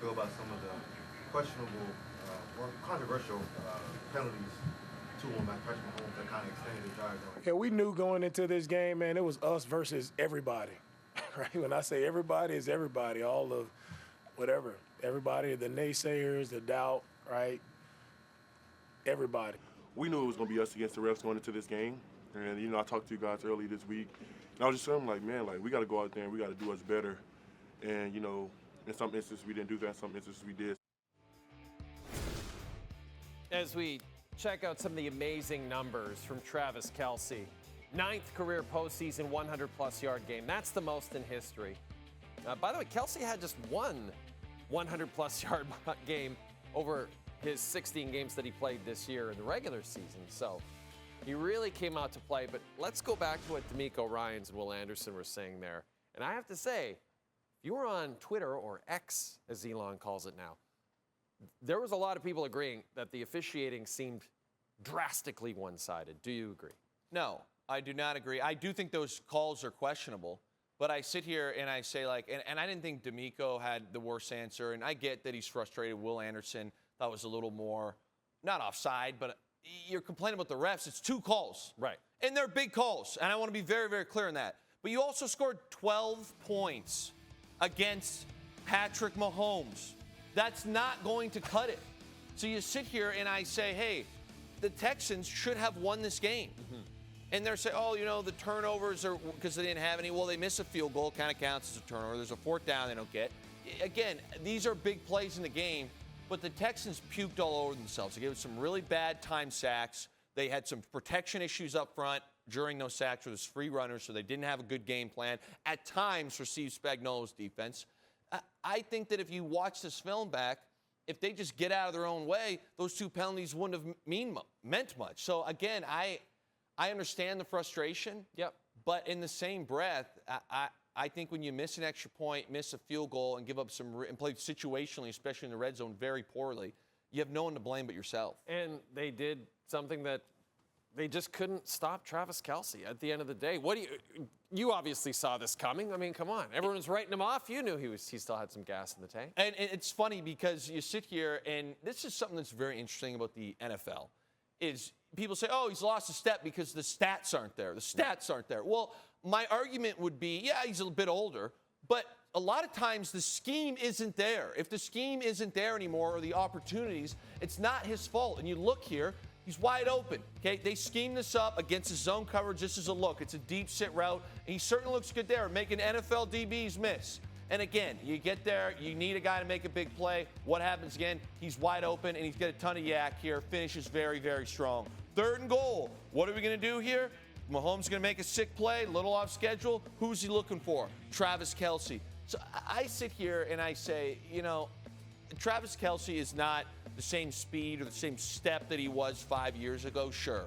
feel about some of the questionable or controversial penalties to him at Patrick Mahomes that kind of extended the drive? Yeah, we knew going into this game, man, it was us versus everybody. Right? When I say everybody, it's everybody, all of whatever. Everybody, the naysayers, the doubt, right? Everybody. We knew it was going to be us against the refs going into this game. And, I talked to you guys early this week. And I was just saying, we got to go out there and we got to do us better. And, in some instances we didn't do that. In some instances we did. As we check out some of the amazing numbers from Travis Kelce. 9th career postseason 100-plus yard game. That's the most in history. By the way, Kelce had just one 100-plus yard game over his 16 games that he played this year in the regular season. So he really came out to play. But let's go back to what D'Amico Ryans and Will Anderson were saying there. And I have to say, if you were on Twitter, or X, as Elon calls it now, there was a lot of people agreeing that the officiating seemed drastically one-sided. Do you agree? No, I do not agree. I do think those calls are questionable. But I sit here and I say, and I didn't think D'Amico had the worst answer. And I get that he's frustrated. Will Anderson thought was a little more, not offside, but you're complaining about the refs. It's 2 calls. Right. And they're big calls. And I want to be very, very clear on that. But you also scored 12 points against Patrick Mahomes. That's not going to cut it. So you sit here and I say, hey, the Texans should have won this game. Mm-hmm. And they're saying, the turnovers are because they didn't have any. Well, they miss a field goal, kind of counts as a turnover. There's a 4th down they don't get. Again, these are big plays in the game, but the Texans puked all over themselves. They gave us some really bad time sacks. They had some protection issues up front during those sacks with those free runners, so they didn't have a good game plan. At times, for Steve Spagnuolo's defense. I think that if you watch this film back, if they just get out of their own way, those 2 penalties wouldn't have meant much. So, again, I understand the frustration. Yep. But in the same breath, I think when you miss an extra point, miss a field goal, and give up and play situationally, especially in the red zone, very poorly, you have no one to blame but yourself. And they did something that they just couldn't stop Travis Kelce at the end of the day. You obviously saw this coming. I mean, come on. Everyone was writing him off. You knew he still had some gas in the tank. And it's funny because you sit here, and this is something that's very interesting about the NFL, is people say, he's lost a step because the stats aren't there. The stats aren't there. Well, my argument would be, yeah, he's a bit older, but a lot of times the scheme isn't there. If the scheme isn't there anymore or the opportunities, it's not his fault. And you look here, he's wide open. Okay, they scheme this up against his zone coverage. This is a look. It's a deep sit route, and he certainly looks good there, making NFL DBs miss. And again, you get there, you need a guy to make a big play. What happens again? He's wide open, and he's got a ton of yak here. Finishes very, very strong. 3rd and goal. What are we going to do here? Mahomes going to make a sick play, a little off schedule. Who's he looking for? Travis Kelce. So I sit here and I say, Travis Kelce is not the same speed or the same step that he was 5 years ago, sure.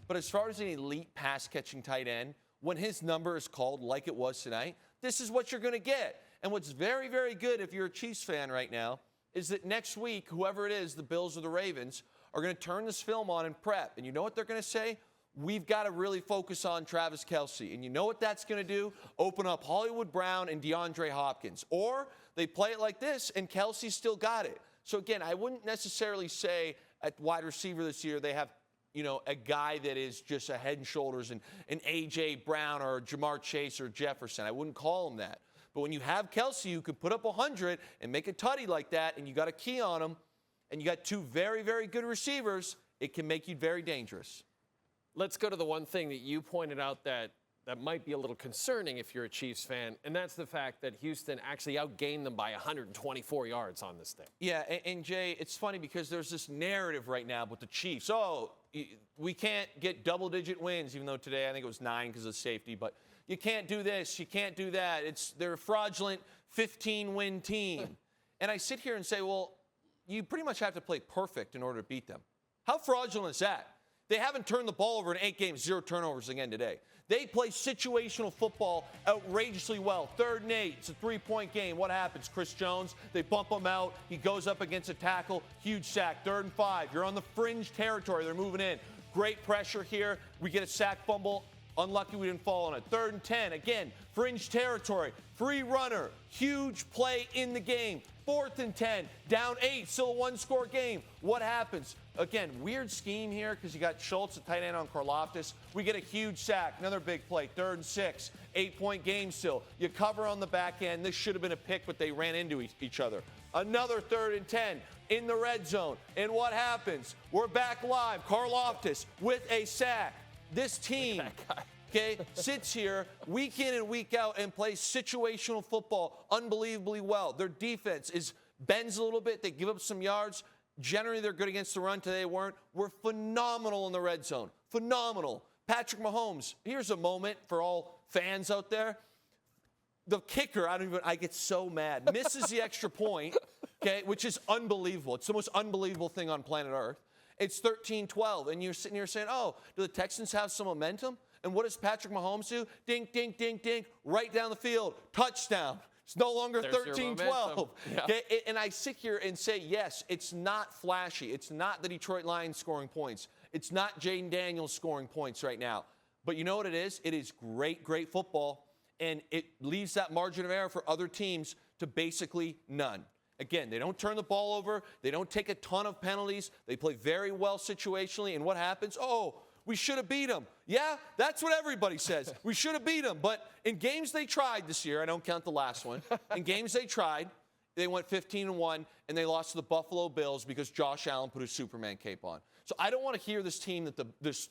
But as far as an elite pass-catching tight end, when his number is called like it was tonight, this is what you're going to get. And what's very, very good if you're a Chiefs fan right now is that next week, whoever it is, the Bills or the Ravens, are going to turn this film on and prep. And you know what they're going to say? We've got to really focus on Travis Kelce. And you know what that's going to do? Open up Hollywood Brown and DeAndre Hopkins. Or they play it like this, and Kelce's still got it. So, again, I wouldn't necessarily say at wide receiver this year they have, a guy that is just a head and shoulders and an A.J. Brown or Jamar Chase or Jefferson. I wouldn't call him that. But when you have Kelce, you can put up 100 and make a tutty like that, and you got a key on him, and you got 2 very, very good receivers, it can make you very dangerous. Let's go to the one thing that you pointed out that might be a little concerning if you're a Chiefs fan, and that's the fact that Houston actually outgained them by 124 yards on this day. Yeah, and Jay, it's funny because there's this narrative right now with the Chiefs. We can't get double-digit wins, even though today I think it was 9 because of safety, but you can't do this, you can't do that. They're a fraudulent 15-win team. And I sit here and say, well, you pretty much have to play perfect in order to beat them. How fraudulent is that? They haven't turned the ball over in 8 games, 0 turnovers again today. They play situational football outrageously well. 3rd and 8, it's a 3-point game. What happens? Chris Jones, they bump him out. He goes up against a tackle, huge sack. 3rd and 5, you're on the fringe territory. They're moving in. Great pressure here. We get a sack fumble Unlucky we didn't fall on it. 3rd and 10. Again, fringe territory. Free runner. Huge play in the game. 4th and 10. Down 8. Still a one-score game. What happens? Again, weird scheme here because you got Schultz, a tight end on Karlaftis. We get a huge sack. Another big play. 3rd and 6. 8-point game still. You cover on the back end. This should have been a pick, but they ran into each other. Another 3rd and 10 in the red zone. And what happens? We're back live. Karlaftis with a sack. This team, okay, sits here week in and week out and plays situational football unbelievably well. Their defense bends a little bit. They give up some yards. Generally, they're good against the run. Today, weren't. We're phenomenal in the red zone. Phenomenal. Patrick Mahomes, here's a moment for all fans out there. The kicker, I get so mad, misses the extra point, okay, which is unbelievable. It's the most unbelievable thing on planet Earth. It's 13-12, and you're sitting here saying, oh, do the Texans have some momentum? And what does Patrick Mahomes do? Dink, dink, dink, dink, right down the field, touchdown. It's no longer 13-12. Yeah. Okay? And I sit here and say, yes, it's not flashy. It's not the Detroit Lions scoring points. It's not Jaden Daniels scoring points right now. But you know what it is? It is great, great football, and it leaves that margin of error for other teams to basically none. Again, they don't turn the ball over. They don't take a ton of penalties. They play very well situationally. And what happens? Oh, we should have beat them. Yeah, that's what everybody says. We should have beat them. But in games they tried this year, I don't count the last one. In games they tried, they went 15-1, and they lost to the Buffalo Bills because Josh Allen put his Superman cape on. So I don't want to hear this team this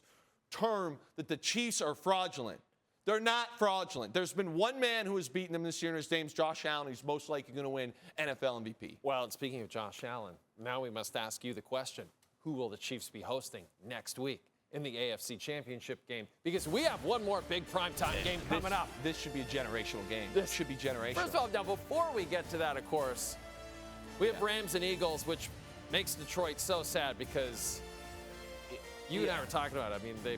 term that the Chiefs are fraudulent. They're not fraudulent. There's been one man who has beaten them this year, and his name's Josh Allen. He's most likely going to win NFL MVP. Well, and speaking of Josh Allen, now we must ask you the question, who will the Chiefs be hosting next week in the AFC Championship game? Because we have one more big primetime game coming up. This should be a generational game. This should be generational. First of all, now before we get to that, of course, we have Rams and Eagles, which makes Detroit so sad because you and I were talking about it. I mean, they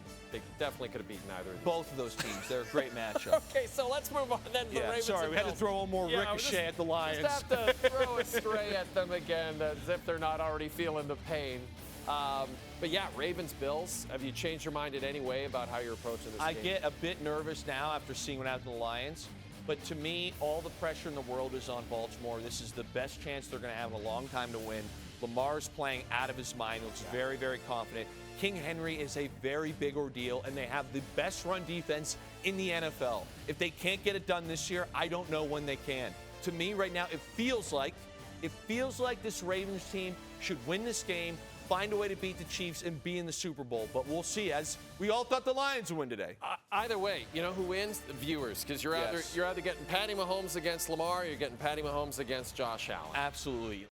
definitely could have beaten either of these. Both of those teams. They're a great matchup. Okay, so let's move on then to the Ravens. Sorry, we had to throw one more ricochet at the Lions. Just have to throw a stray at them again as if they're not already feeling the pain. But yeah, Ravens-Bills. Have you changed your mind in any way about how you're approaching this game? I get a bit nervous now after seeing what happened to the Lions. But to me, all the pressure in the world is on Baltimore. This is the best chance they're going to have in a long time to win. Lamar's playing out of his mind. Looks very, very confident. King Henry is a very big ordeal, and they have the best run defense in the NFL. If they can't get it done this year, I don't know when they can. To me, right now, it feels like this Ravens team should win this game, find a way to beat the Chiefs, and be in the Super Bowl. But we'll see, as we all thought the Lions would win today. Either way, you know who wins? The viewers, because you're either getting Patty Mahomes against Lamar, or you're getting Patty Mahomes against Josh Allen. Absolutely.